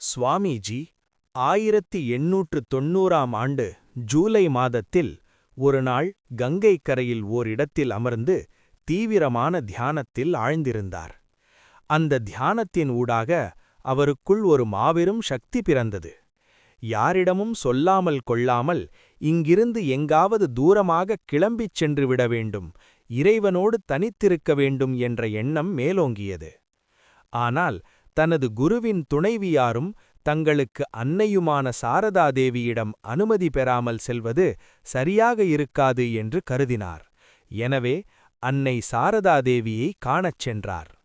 சுவாமிஜி 1890ஆம் ஆண்டு ஜூலை மாதத்தில் ஒருநாள் கங்கை கரையில் ஓரிடத்தில் அமர்ந்து தீவிரமான தியானத்தில் ஆழ்ந்திருந்தார். அந்த தியானத்தின் ஊடாக அவருக்குள் ஒரு மாபெரும் சக்தி பிறந்தது. யாரிடமும் சொல்லாமல் கொள்ளாமல் இங்கிருந்து எங்காவது தூரமாக கிளம்பிச் சென்று விட வேண்டும், இறைவனோடு தனித்திருக்க வேண்டும் என்ற எண்ணம் மேலோங்கியது. ஆனால் தனது குருவின் துணைவியாரும் தங்களுக்கு அன்னையுமான சாரதாதேவியிடம் அனுமதி பெறாமல் செல்வது சரியாக இருக்காது என்று கருதினார். எனவே அன்னை சாரதாதேவியை காணச் சென்றார்.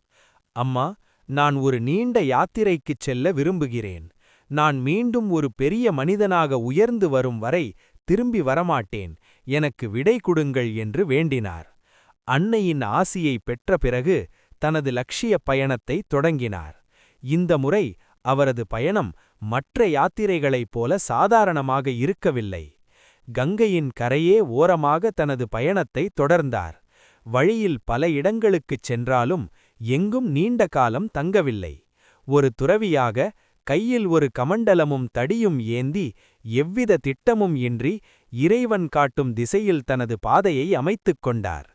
அம்மா, நான் ஒரு நீண்ட யாத்திரைக்குச் செல்ல விரும்புகிறேன். நான் மீண்டும் ஒரு பெரிய மனிதனாக உயர்ந்து வரும் வரை திரும்பி வரமாட்டேன். எனக்கு விடை கொடுங்கள் என்று வேண்டினார். அன்னையின் ஆசியை பெற்ற பிறகு தனது லட்சிய பயணத்தை தொடங்கினார். இந்த முறை அவரது பயணம் மற்ற யாத்திரைகளைப் போல சாதாரணமாக இருக்கவில்லை. கங்கையின் கரையே ஓரமாக தனது பயணத்தை தொடர்ந்தார். வழியில் பல இடங்களுக்குச் சென்றாலும் எங்கும் நீண்ட காலம் தங்கவில்லை. ஒரு துறவியாக கையில் ஒரு கமண்டலமும் தடியும் ஏந்தி எவ்வித திட்டமும் இன்றி இறைவன் காட்டும் திசையில் தனது பாதையை அமைத்துக் கொண்டார்.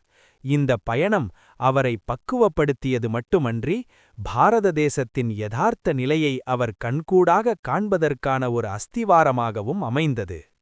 இந்த பயணம் அவரை பக்குவப்படுத்தியது மட்டுமன்றி பாரத தேசத்தின் யதார்த்த நிலையை அவர் கண்கூடாகக் காண்பதற்கான ஒரு அஸ்திவாரமாகவும் அமைந்தது.